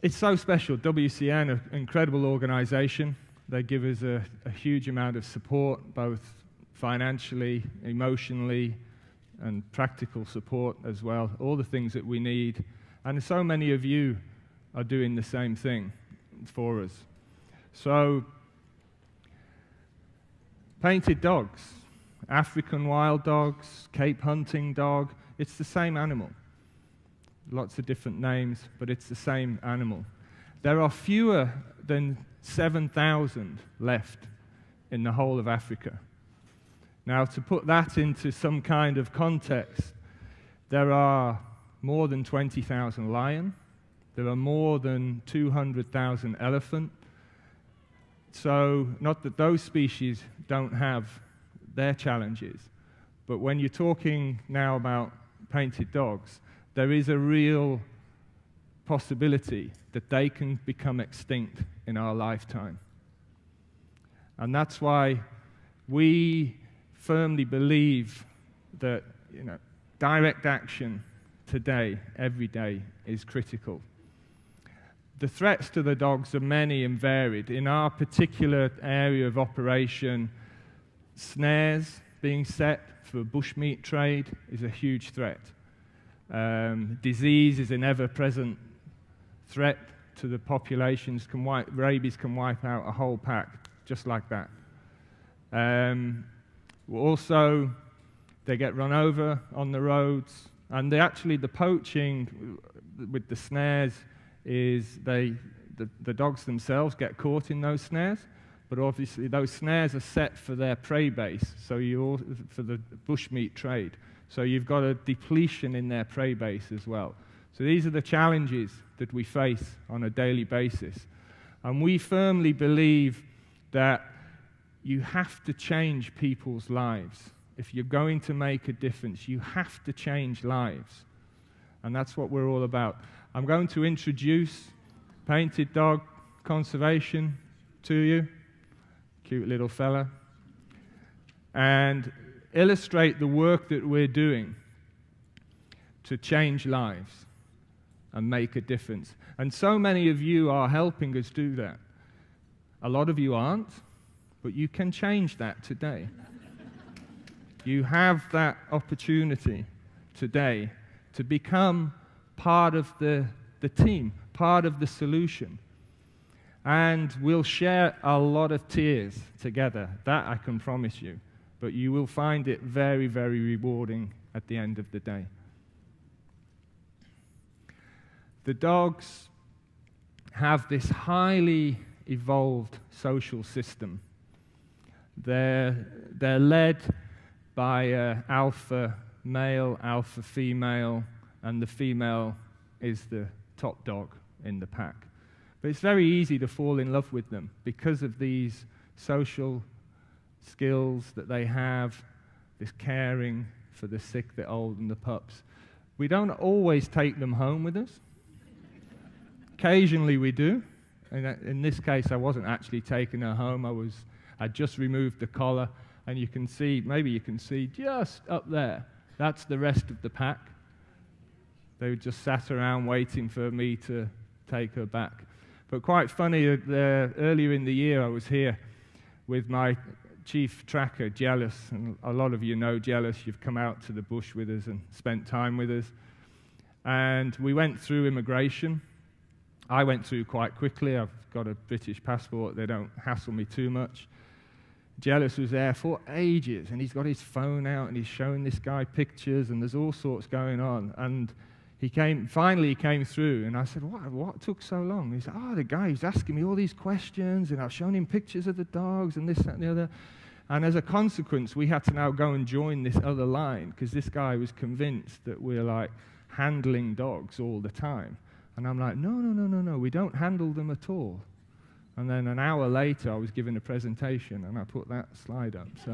It's so special. WCN, an incredible organization. They give us a huge amount of support, both financially, emotionally, and practical support as well. All the things that we need. And so many of you are doing the same thing for us. So, painted dogs, African wild dogs, Cape hunting dog, it's the same animal. Lots of different names, but it's the same animal. There are fewer than 7,000 left in the whole of Africa. Now, to put that into some kind of context, there are more than 20,000 lion, there are more than 200,000 elephant. So, not that those species don't have their challenges, but when you're talking now about painted dogs, there is a real possibility that they can become extinct in our lifetime. And that's why we firmly believe that, direct action today, every day, is critical. The threats to the dogs are many and varied. In our particular area of operation, snares being set for bushmeat trade is a huge threat. Disease is an ever-present threat to the populations. Rabies can wipe out a whole pack, just like that. Also, they get run over on the roads, and actually the poaching with the snares is the dogs themselves get caught in those snares, but obviously those snares are set for their prey base, so for the bushmeat trade. So you've got a depletion in their prey base as well. So these are the challenges that we face on a daily basis. And we firmly believe that you have to change people's lives. If you're going to make a difference, you have to change lives. And that's what we're all about. I'm going to introduce Painted Dog Conservation to you. Cute little fella. And illustrate the work that we're doing to change lives and make a difference. And so many of you are helping us do that. A lot of you aren't, but you can change that today. You have that opportunity today to become part of the team, part of the solution. And we'll share a lot of tears together, that I can promise you. But you will find it very, very rewarding at the end of the day. The dogs have this highly evolved social system. They're led by an alpha male, alpha female, and the female is the top dog in the pack. But it's very easy to fall in love with them because of these social skills that they have, this caring for the sick, the old, and the pups. We don't always take them home with us. Occasionally we do. And in this case, I wasn't actually taking her home. I'd just removed the collar, and you can see, maybe you can see just up there, that's the rest of the pack. They just sat around waiting for me to take her back. But quite funny, earlier in the year I was here with my chief tracker, Jealous, and a lot of you know Jealous. You've come out to the bush with us and spent time with us. And we went through immigration. I went through quite quickly. I've got a British passport. They don't hassle me too much. Jealous was there for ages, and he's got his phone out, and he's showing this guy pictures, and there's all sorts going on. And finally he came through, and I said, what took so long? He said, the guy, he's asking me all these questions, and I've shown him pictures of the dogs, and this, that, and the other. And as a consequence, we had to now go and join this other line, because this guy was convinced that we're like handling dogs all the time. And I'm like, no, we don't handle them at all. And then an hour later, I was giving a presentation, and I put that slide up. So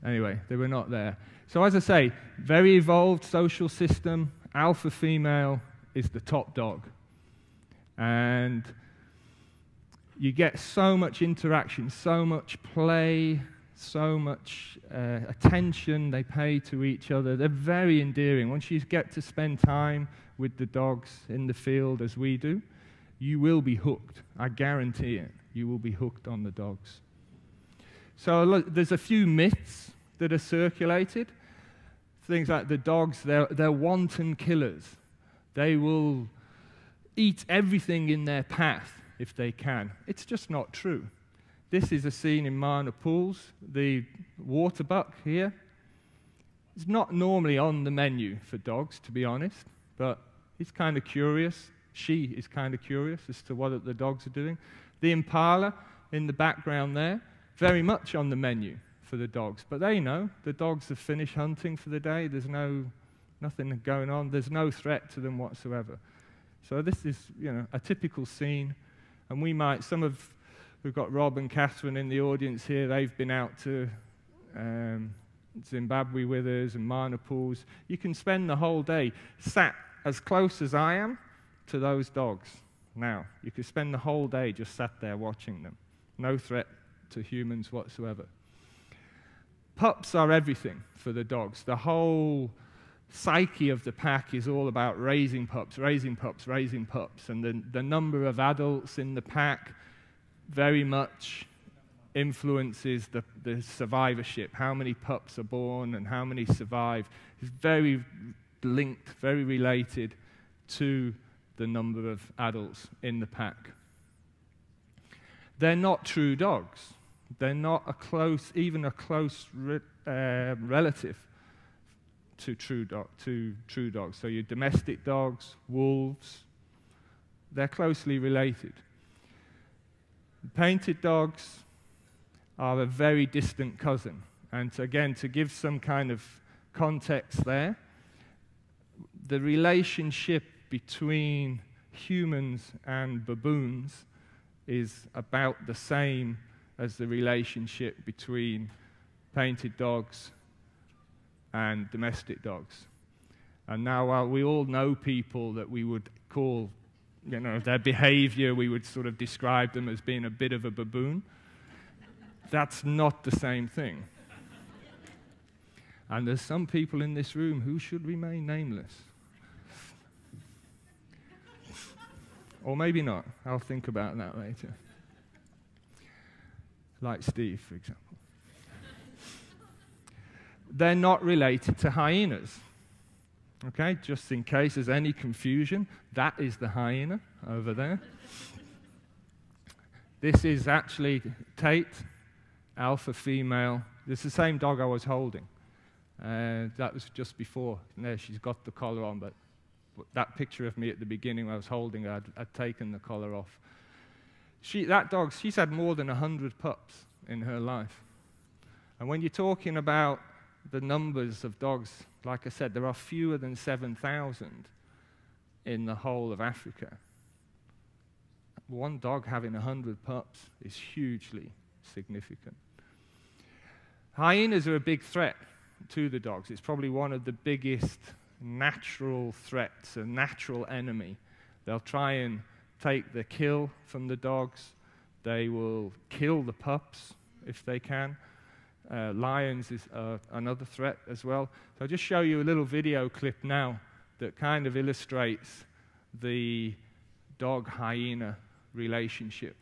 anyway, they were not there. So as I say, very evolved social system. Alpha female is the top dog. And you get so much interaction, so much play, so much attention they pay to each other. They're very endearing. Once you get to spend time with the dogs in the field as we do, you will be hooked. I guarantee it. You will be hooked on the dogs. So look, there's a few myths that are circulated. Things like the dogs, they're wanton killers. They will eat everything in their path if they can. It's just not true. This is a scene in minor pools. The water buck here is not normally on the menu for dogs, to be honest, but he's kind of curious. She is kind of curious as to what the dogs are doing. The impala in the background there, very much on the menu for the dogs, but they know the dogs have finished hunting for the day. There's nothing going on. There's no threat to them whatsoever. So this is, a typical scene, and we've got Rob and Catherine in the audience here. They've been out to Zimbabwe with us and minor pools. You can spend the whole day sat as close as I am to those dogs now. You could spend the whole day just sat there watching them. No threat to humans whatsoever. Pups are everything for the dogs. The whole psyche of the pack is all about raising pups, raising pups, raising pups. And the number of adults in the pack very much influences the survivorship. How many pups are born and how many survive is very linked, very related to the number of adults in the pack. They're not true dogs. They're not even a close relative to true dogs. So your domestic dogs, wolves, they're closely related. Painted dogs are a very distant cousin. And again, to give some kind of context there, the relationship between humans and baboons is about the same as the relationship between painted dogs and domestic dogs. And now, while we all know people that we would call, their behavior, we would sort of describe them as being a bit of a baboon, that's not the same thing. And there's some people in this room who should remain nameless. Or maybe not. I'll think about that later. Like Steve, for example. They're not related to hyenas. Okay, just in case there's any confusion, that is the hyena over there. This is actually Tate, alpha female. This is the same dog I was holding. That was just before. There, she's got the collar on, but that picture of me at the beginning when I was holding her, I'd taken the collar off. That dog, she's had more than 100 pups in her life. And when you're talking about the numbers of dogs, like I said, there are fewer than 7,000 in the whole of Africa. One dog having 100 pups is hugely significant. Hyenas are a big threat to the dogs. It's probably one of the biggest natural threats, a natural enemy. They'll try and take the kill from the dogs. They will kill the pups if they can. Lions is another threat as well. So I'll just show you a little video clip now that kind of illustrates the dog-hyena relationship.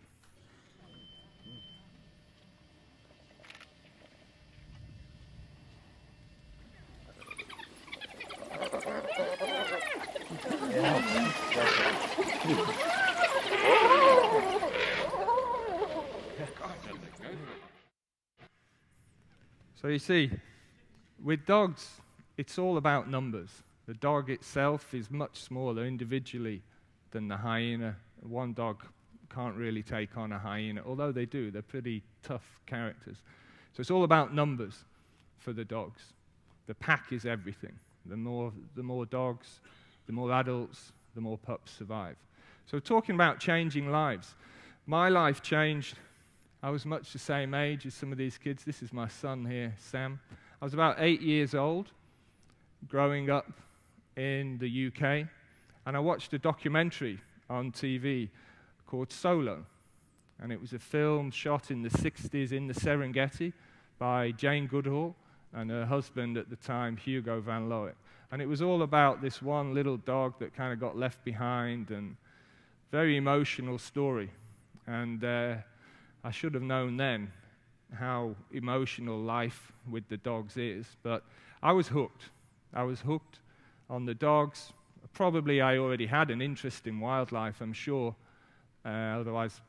So you see, with dogs, it's all about numbers. The dog itself is much smaller individually than the hyena. One dog can't really take on a hyena, although they do. They're pretty tough characters. So it's all about numbers for the dogs. The pack is everything. The more dogs, the more adults, the more pups survive. So talking about changing lives, my life changed. I was much the same age as some of these kids. This is my son here, Sam. I was about 8 years old, growing up in the UK, and I watched a documentary on TV called Solo. And it was a film shot in the 60s in the Serengeti. by Jane Goodall and her husband at the time, Hugo Van Lowick. And it was all about this one little dog that kind of got left behind, and very emotional story. And I should have known then how emotional life with the dogs is, but I was hooked. I was hooked on the dogs. Probably I already had an interest in wildlife, I'm sure, otherwise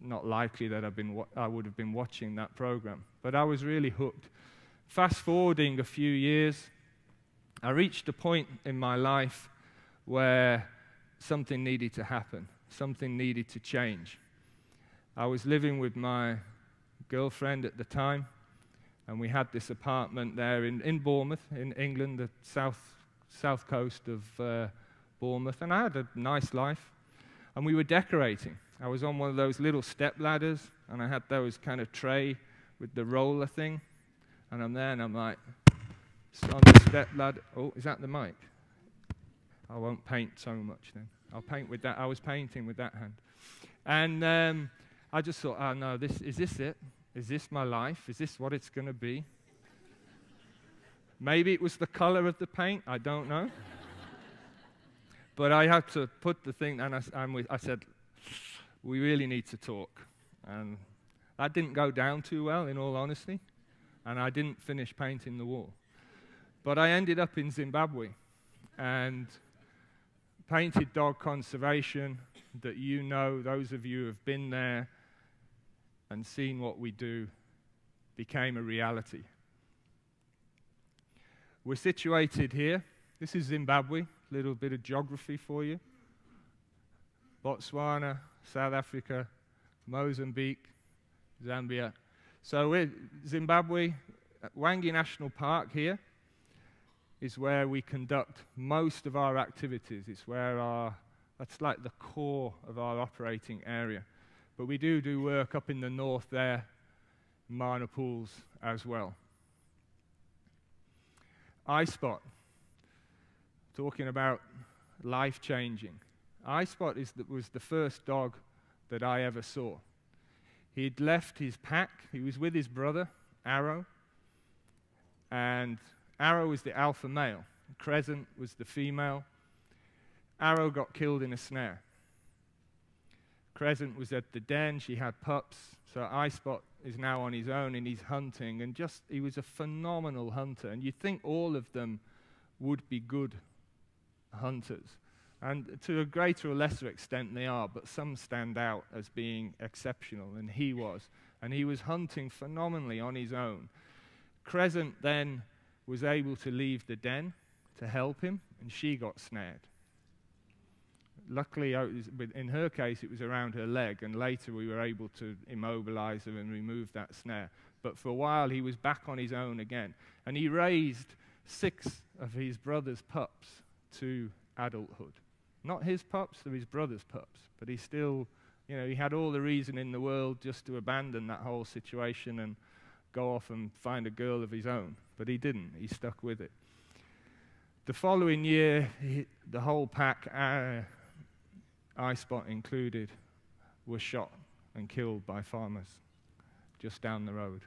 not likely that I would have been watching that program. But I was really hooked. Fast forwarding a few years, I reached a point in my life where something needed to happen, something needed to change. I was living with my girlfriend at the time, and we had this apartment there in Bournemouth, in England, the south coast of Bournemouth, and I had a nice life, and we were decorating. I was on one of those little step ladders, and I had those kind of tray with the roller thing, and I'm there, and I'm like, on the step ladder. Oh, is that the mic? I won't paint so much then. I'll paint with that. I was painting with that hand. And I just thought, oh no, is this it? Is this my life? Is this what it's going to be? Maybe it was the color of the paint. I don't know. But I had to put the thing, and I said, we really need to talk. And that didn't go down too well, in all honesty. And I didn't finish painting the wall. But I ended up in Zimbabwe and painted dog conservation that you know, those of you who have been there and seen what we do, became a reality. We're situated here. This is Zimbabwe, a little bit of geography for you. Botswana, South Africa, Mozambique, Zambia. So we're Zimbabwe, Wangi National Park here is where we conduct most of our activities. It's where that's like the core of our operating area. But we do work up in the north there, Mana Pools as well. iSpot, talking about life-changing. iSpot was the first dog that I ever saw. He'd left his pack. He was with his brother, Arrow, and Arrow was the alpha male. Crescent was the female. Arrow got killed in a snare. Crescent was at the den. She had pups. So iSpot is now on his own and he's hunting. And he was a phenomenal hunter. And you'd think all of them would be good hunters. And to a greater or lesser extent they are, but some stand out as being exceptional, and he was. And he was hunting phenomenally on his own. Crescent then was able to leave the den to help him, and she got snared. Luckily, in her case, it was around her leg, and later we were able to immobilize her and remove that snare. But for a while, he was back on his own again. And he raised 6 of his brother's pups to adulthood. Not his pups, they're his brother's pups. But he still, he had all the reason in the world just to abandon that whole situation and go off and find a girl of his own. But he didn't. He stuck with it. The following year, the whole pack, iSpot included, was shot and killed by farmers just down the road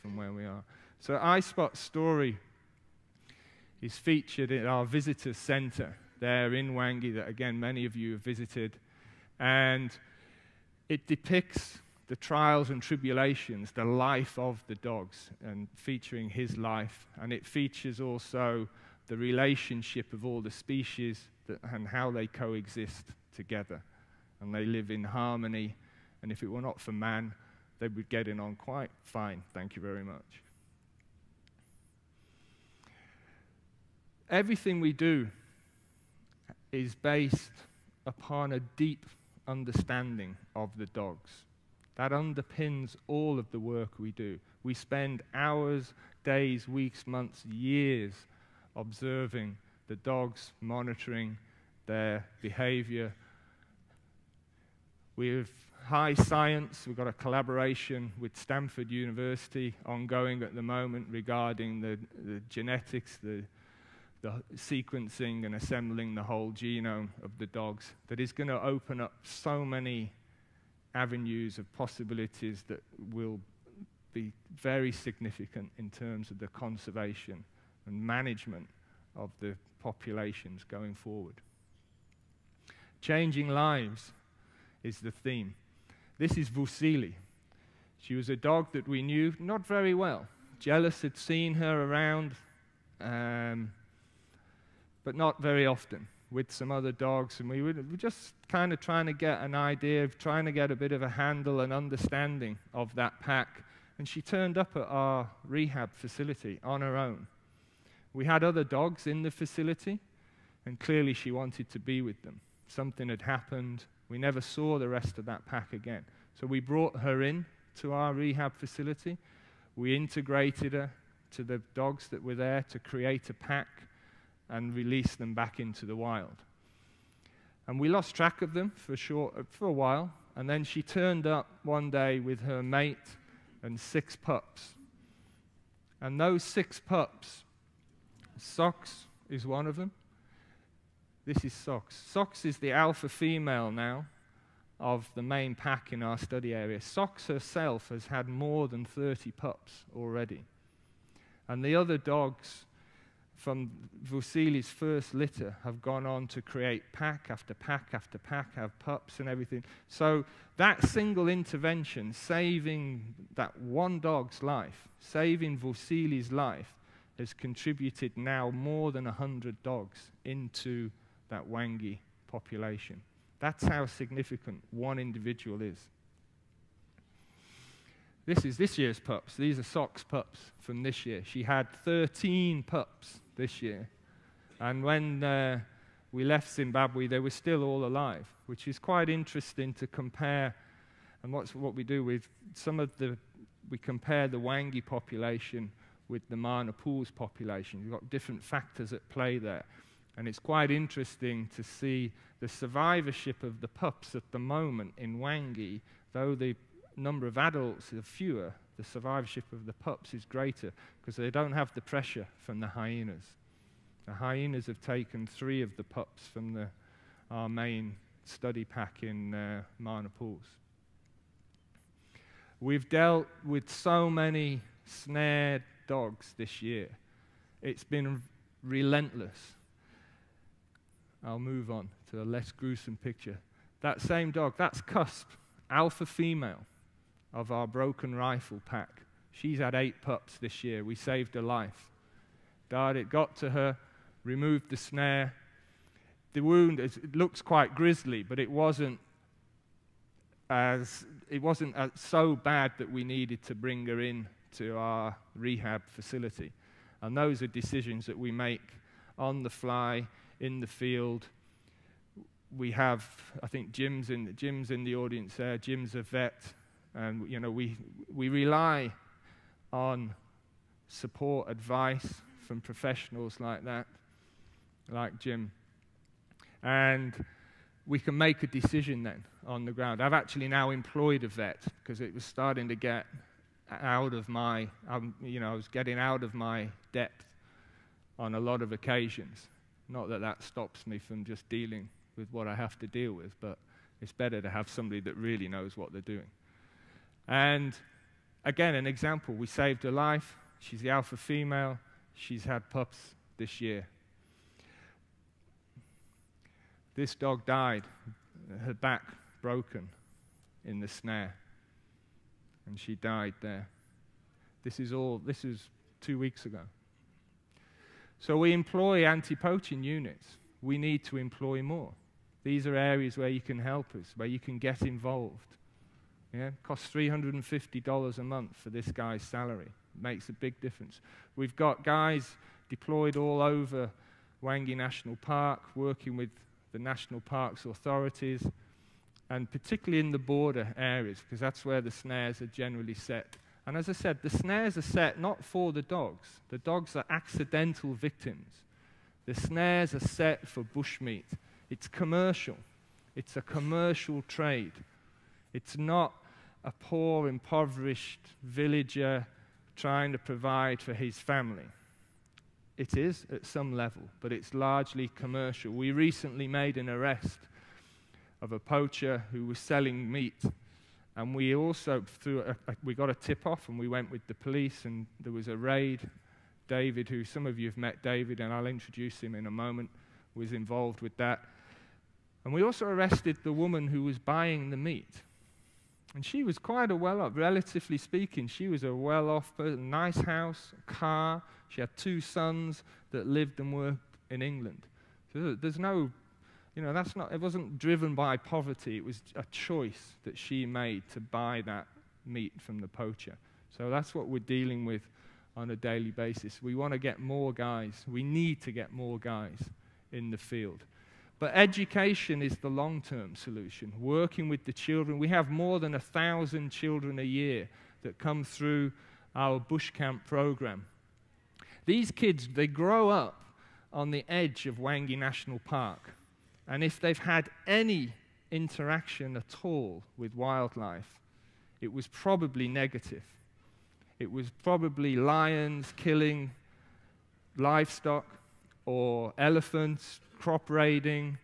from where we are. So iSpot's story is featured in our visitor center there in Wangi that, again, many of you have visited. And it depicts the trials and tribulations, the life of the dogs, and featuring his life. And it features also the relationship of all the species and how they coexist together. And they live in harmony. And if it were not for man, they would get on quite fine. Thank you very much. Everything we do is based upon a deep understanding of the dogs. That underpins all of the work we do. We spend hours, days, weeks, months, years observing the dogs, monitoring their behavior. We have high science. We've got a collaboration with Stanford University ongoing at the moment regarding the genetics, the sequencing and assembling the whole genome of the dogs that is going to open up so many avenues of possibilities that will be very significant in terms of the conservation and management of the populations going forward. Changing lives is the theme. This is Vasili. She was a dog that we knew not very well. Jealous had seen her around, but not very often, with some other dogs, and we were just kind of trying to get an idea, of trying to get a bit of a handle and understanding of that pack. And she turned up at our rehab facility on her own. We had other dogs in the facility, and clearly she wanted to be with them. Something had happened. We never saw the rest of that pack again. So we brought her in to our rehab facility. We integrated her to the dogs that were there to create a pack and release them back into the wild. And we lost track of them for a while, and then she turned up one day with her mate and 6 pups. And those 6 pups, Socks is one of them. This is Socks. Socks is the alpha female now of the main pack in our study area. Socks herself has had more than 30 pups already. And the other dogs from Vasili's first litter have gone on to create pack after pack after pack, have pups and everything. So that single intervention, saving that one dog's life, saving Vasili's life, has contributed now more than 100 dogs into that Wangi population. That's how significant one individual is. This is this year's pups. These are Socks pups from this year. She had 13 pups this year. And when we left Zimbabwe, they were still all alive, which is quite interesting to compare. And what we do with we compare the Wangi population with the Mana Pools population. You've got different factors at play there. And it's quite interesting to see the survivorship of the pups at the moment in Wangi, though the number of adults are fewer, the survivorship of the pups is greater because they don't have the pressure from the hyenas. The hyenas have taken 3 of the pups from our main study pack in Mana Pools. We've dealt with so many snared dogs this year. It's been relentless. I'll move on to a less gruesome picture. That same dog, that's Cusp, alpha female of our broken rifle pack. She's had 8 pups this year. We saved her life. It got to her, removed the snare. The wound, it looks quite grisly, but it wasn't so bad that we needed to bring her in to our rehab facility. And those are decisions that we make on the fly, in the field. We have, I think Jim's in the audience there. Jim's a vet, and we rely on support, advice from professionals like that, like Jim. And we can make a decision then on the ground. I've actually now employed a vet because it was starting to get out of my, I was getting out of my depth on a lot of occasions. Not that that stops me from just dealing with what I have to deal with, but it's better to have somebody that really knows what they're doing. And again, an example, we saved her life. She's the alpha female. She's had pups this year. This dog died, her back broken in the snare, and she died there. This is 2 weeks ago. So we employ anti-poaching units. We need to employ more. These are areas where you can help us, where you can get involved. Yeah? It costs $350 a month for this guy's salary. It makes a big difference. We've got guys deployed all over Wangi National Park, working with the national parks authorities, and particularly in the border areas, because that's where the snares are generally set. And as I said, the snares are set not for the dogs. The dogs are accidental victims. The snares are set for bushmeat. It's commercial. It's a commercial trade. It's not a poor, impoverished villager trying to provide for his family. It is at some level, but it's largely commercial. We recently made an arrest of a poacher who was selling meat And we also, we got a tip-off, and we went with the police, and there was a raid. David, who some of you have met David, and I'll introduce him in a moment, was involved with that. And we also arrested the woman who was buying the meat. And she was quite a well-off, relatively speaking. She was a well-off person, nice house, car. She had 2 sons that lived and worked in England. So there's no, that's not, it wasn't driven by poverty. It was a choice that she made to buy that meat from the poacher. So that's what we're dealing with on a daily basis. We want to get more guys. We need to get more guys in the field. But education is the long-term solution, working with the children. We have more than 1,000 children a year that come through our bush camp program. These kids, they grow up on the edge of Wangi National Park. And if they've had any interaction at all with wildlife, it was probably negative. It was probably lions killing livestock or elephants, crop raiding.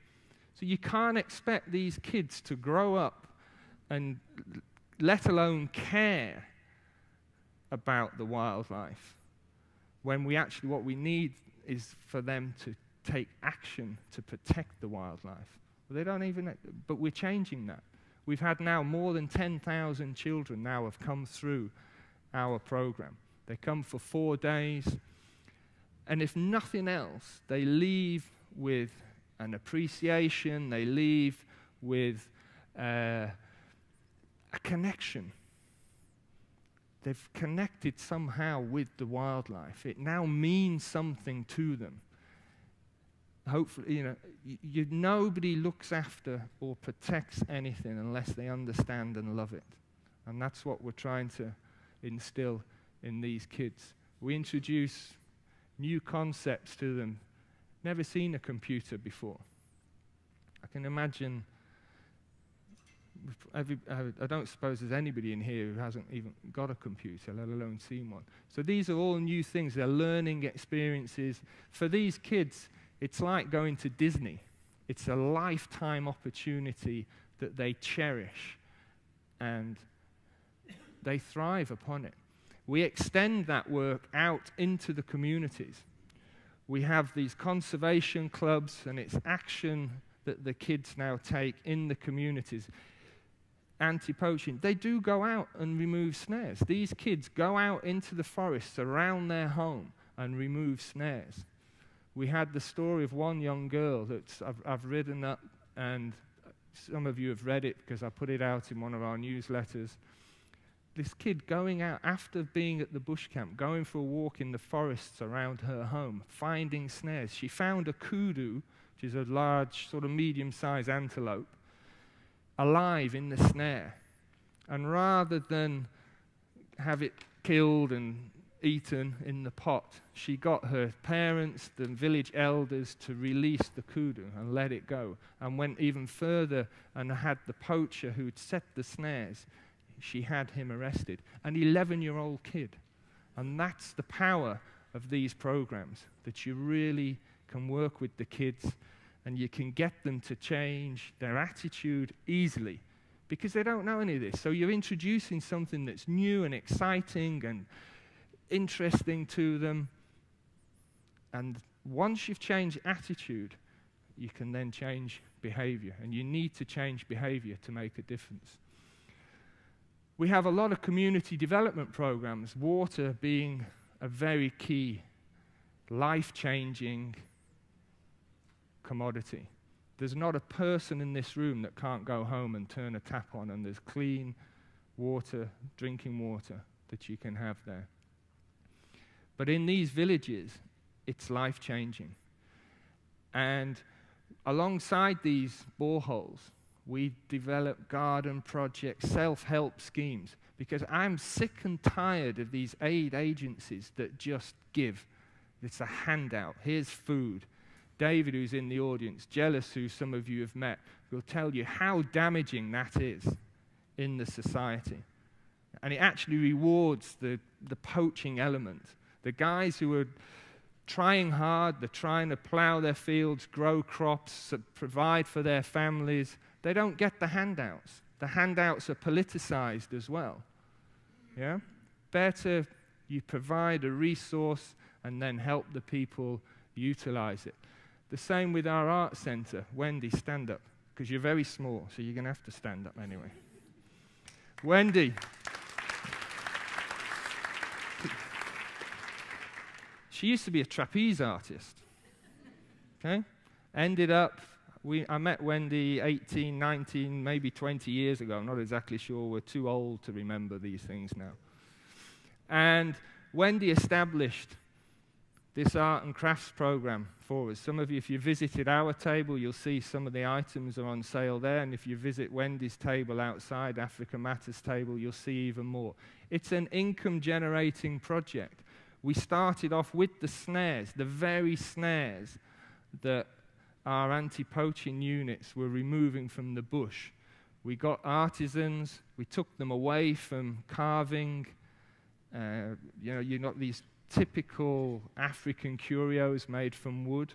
So you can't expect these kids to grow up and let alone care about the wildlife, when what we need is for them to take action to protect the wildlife. Well, they don't even, but we're changing that. We've had now more than 10,000 children now have come through our program. They come for 4 days, and if nothing else, they leave with an appreciation, they leave with a connection. They've connected somehow with the wildlife. It now means something to them. Hopefully, nobody looks after or protects anything unless they understand and love it. And that's what we're trying to instill in these kids. We introduce new concepts to them. Never seen a computer before. I can imagine, I don't suppose there's anybody in here who hasn't even got a computer, let alone seen one. So these are all new things. They're learning experiences. For these kids, it's like going to Disney. It's a lifetime opportunity that they cherish, and they thrive upon it. We extend that work out into the communities. We have these conservation clubs, and it's action that the kids now take in the communities. Anti-poaching, they do go out and remove snares. These kids go out into the forests around their home and remove snares. We had the story of one young girl that I've written up, and some of you have read it because I put it out in one of our newsletters. This kid going out after being at the bush camp, going for a walk in the forests around her home, finding snares. She found a kudu, which is a large, sort of medium-sized antelope, alive in the snare. And rather than have it killed and eaten in the pot, she got her parents, the village elders, to release the kudu and let it go, and went even further and had the poacher who'd set the snares, she had him arrested, an 11-year-old kid. And that's the power of these programs, that you really can work with the kids and you can get them to change their attitude easily, because they don't know any of this. So you're introducing something that's new and exciting and interesting to them, and once you've changed attitude, you can then change behavior, and you need to change behavior to make a difference. We have a lot of community development programs, water being a very key, life-changing commodity. There's not a person in this room that can't go home and turn a tap on and there's clean water, drinking water that you can have there. But in these villages, it's life-changing. And alongside these boreholes, we develop garden projects, self-help schemes, because I'm sick and tired of these aid agencies that just give. It's a handout. Here's food. David, who's in the audience, Jealous, who some of you have met, will tell you how damaging that is in the society. And it actually rewards the poaching element. The guys who are trying hard, they're trying to plow their fields, grow crops, provide for their families, they don't get the handouts. The handouts are politicized as well. Yeah? Better you provide a resource and then help the people utilize it. The same with our art center. Wendy, stand up, because you're very small, so you're going to have to stand up anyway. Wendy. She used to be a trapeze artist. Okay? Ended up, I met Wendy 18, 19, maybe 20 years ago. I'm not exactly sure. We're too old to remember these things now. And Wendy established this art and crafts program for us. Some of you, if you visited our table, you'll see some of the items are on sale there. And if you visit Wendy's table outside, Africa Matters table, you'll see even more. It's an income-generating project. We started off with the snares, the very snares that our anti-poaching units were removing from the bush. We got artisans, we took them away from carving. You got these typical African curios made from wood.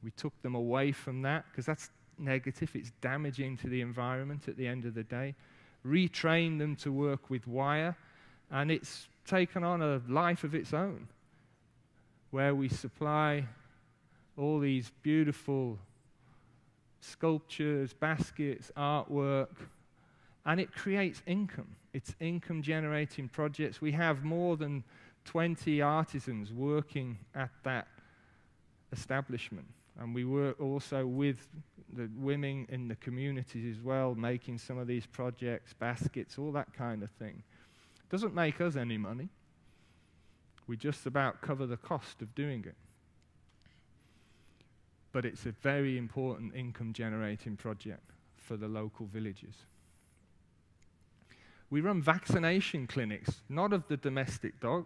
We took them away from that because that's negative. It's damaging to the environment at the end of the day. Retrained them to work with wire, and it's taken on a life of its own, where we supply all these beautiful sculptures, baskets, artwork, and it creates income. It's income-generating projects. We have more than 20 artisans working at that establishment, and we work also with the women in the communities as well, making some of these projects, baskets, all that kind of thing. Doesn't make us any money. We just about cover the cost of doing it. But it's a very important income-generating project for the local villages. We run vaccination clinics, not of the domestic dog,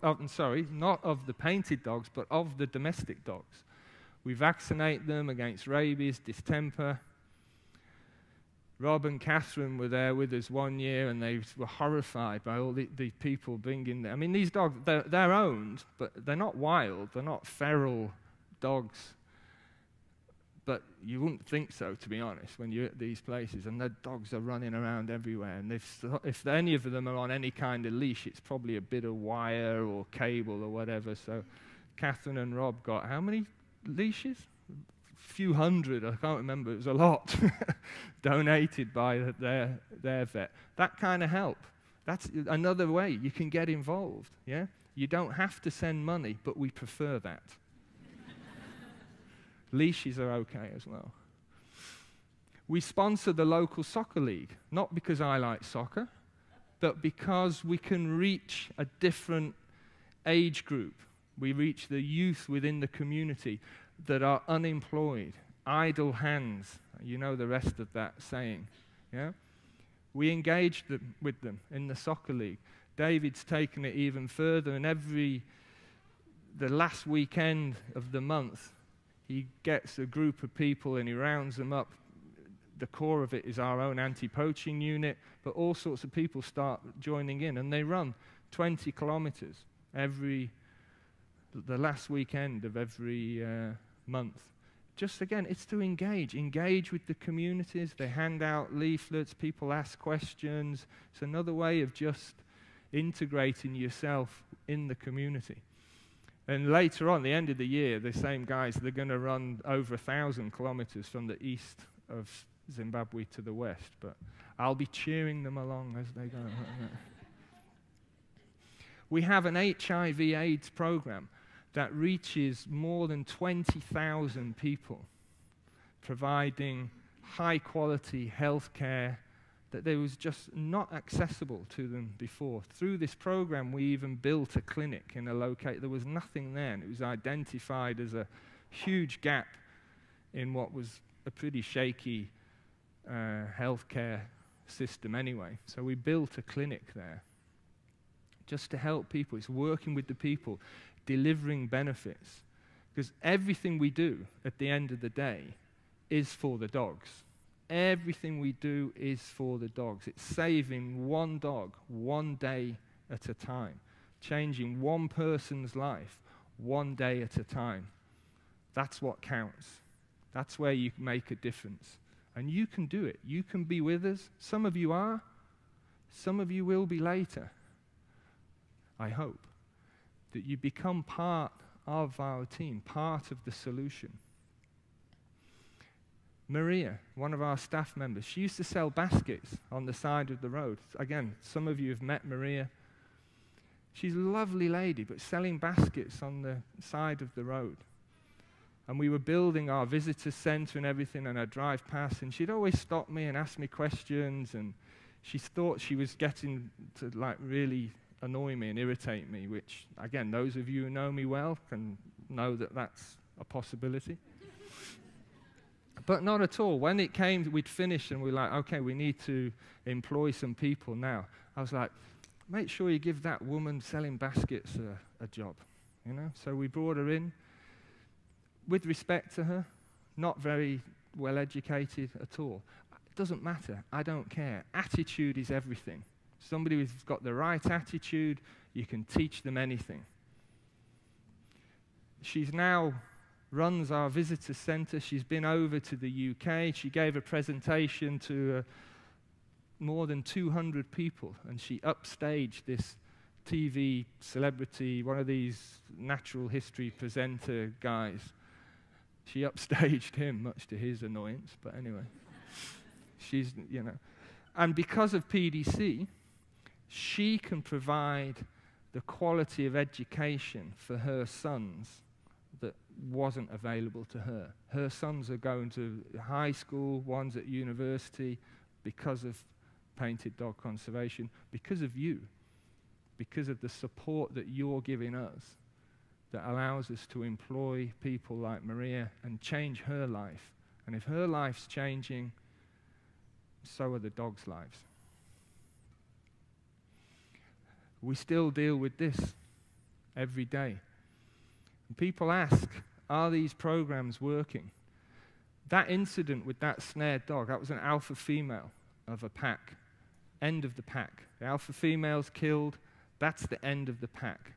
not of the painted dogs, but of the domestic dogs. We vaccinate them against rabies, distemper. Rob and Catherine were there with us one year, and they were horrified by all the people bringing them. I mean, these dogs, they're owned, but they're not wild. They're not feral dogs. But you wouldn't think so, to be honest, when you're at these places. And the dogs are running around everywhere. And if any of them are on any kind of leash, it's probably a bit of wire or cable or whatever. So Catherine and Rob got how many leashes? Few hundred, I can't remember, it was a lot, donated by their vet. That kind of help. That's another way you can get involved, yeah? You don't have to send money, but we prefer that. Leashes are okay as well. We sponsor the local soccer league, not because I like soccer, but because we can reach a different age group. We reach the youth within the community that are unemployed, idle hands. You know the rest of that saying, yeah? We engage with them in the soccer league. David's taken it even further, and the last weekend of the month, he gets a group of people and he rounds them up. The core of it is our own anti-poaching unit, but all sorts of people start joining in, and they run 20 kilometers the last weekend of every month. Just again, it's to engage with the communities. They hand out leaflets, people ask questions. It's another way of just integrating yourself in the community. And later on, the end of the year, the same guys, they're going to run over 1,000 kilometers from the east of Zimbabwe to the west. But I'll be cheering them along as they go. We have an HIV/AIDS program that reaches more than 20,000 people, providing high-quality health care that there was just not accessible to them before. Through this program, we even built a clinic in a location. There was nothing there, and it was identified as a huge gap in what was a pretty shaky healthcare system anyway. So we built a clinic there just to help people. It's working with the people, delivering benefits. Because everything we do at the end of the day is for the dogs. Everything we do is for the dogs. It's saving one dog, one day at a time. Changing one person's life, one day at a time. That's what counts. That's where you make a difference. And you can do it. You can be with us. Some of you are. Some of you will be later. I hope that you become part of our team, part of the solution. Maria, one of our staff members, she used to sell baskets on the side of the road. Again, some of you have met Maria. She's a lovely lady, but selling baskets on the side of the road. And we were building our visitor center and everything, and I'd drive past, and she'd always stop me and ask me questions, and she thought she was getting to like really annoy me and irritate me, which, again, those of you who know me well can know that that's a possibility. But not at all. When it came, we'd finished, and we were like, okay, we need to employ some people now. I was like, make sure you give that woman selling baskets a job, you know? So we brought her in. With respect to her, not very well educated at all. It doesn't matter. I don't care. Attitude is everything. Somebody who's got the right attitude, you can teach them anything. She's now runs our visitor center. She's been over to the UK. She gave a presentation to more than 200 people, and she upstaged this TV celebrity, one of these natural history presenter guys. She upstaged him, much to his annoyance, but anyway. She's, you know. And because of PDC, she can provide the quality of education for her sons that wasn't available to her. Her sons are going to high school, one's at university, because of Painted Dog Conservation, because of you, because of the support that you're giving us, that allows us to employ people like Maria and change her life. And if her life's changing, so are the dogs' lives. We still deal with this every day. And people ask, are these programs working? That incident with that snared dog, that was an alpha female of a pack. End of the pack. The alpha female's killed. That's the end of the pack.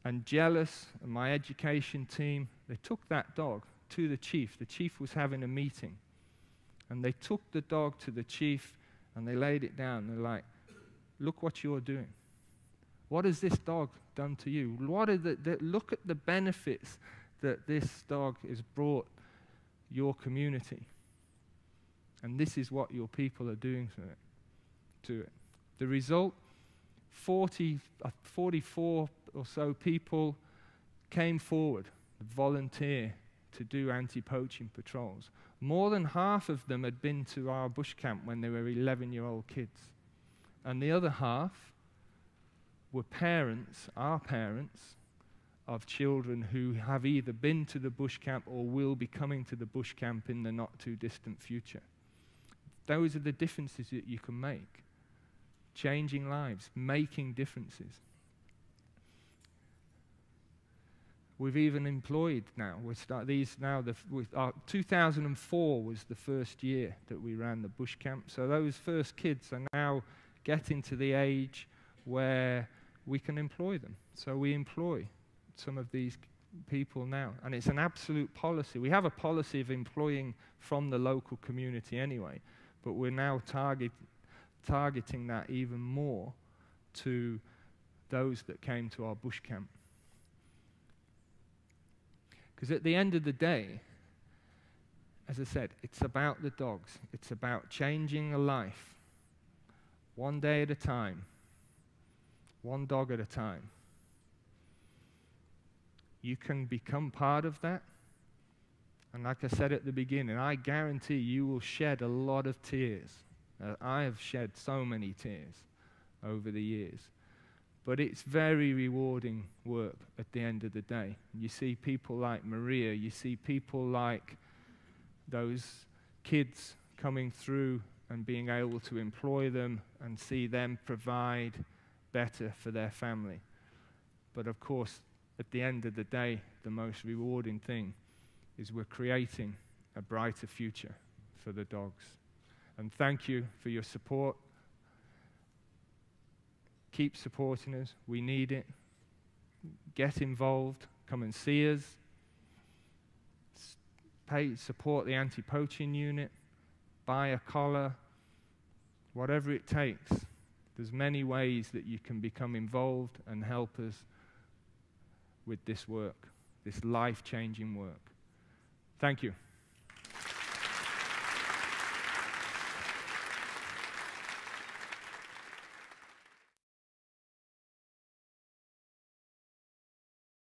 And Jealous and my education team, they took that dog to the chief. The chief was having a meeting. And they took the dog to the chief and they laid it down. They're like, look what you're doing. What has this dog done to you? Look at the benefits that this dog has brought your community. And this is what your people are doing to it. The result, 44 or so people came forward, volunteer to do anti-poaching patrols. More than half of them had been to our bush camp when they were 11-year-old kids. And the other half were parents, our parents, of children who have either been to the bush camp or will be coming to the bush camp in the not-too-distant future. Those are the differences that you can make. Changing lives, making differences. We've even employed now. 2004 was the first year that we ran the bush camp. So those first kids are now getting to the age where we can employ them. So we employ some of these people now. And it's an absolute policy. We have a policy of employing from the local community anyway, but we're now targeting that even more to those that came to our bush camp. Because at the end of the day, as I said, it's about the dogs. It's about changing a life, one day at a time, one dog at a time. You can become part of that. And like I said at the beginning, I guarantee you will shed a lot of tears. I have shed so many tears over the years. But it's very rewarding work at the end of the day. You see people like Maria, you see people like those kids coming through and being able to employ them and see them provide better for their family. But of course, at the end of the day, the most rewarding thing is we're creating a brighter future for the dogs. And thank you for your support. Keep supporting us. We need it. Get involved. Come and see us. support the anti-poaching unit, buy a collar, whatever it takes. There's many ways that you can become involved and help us with this work, this life-changing work. Thank you.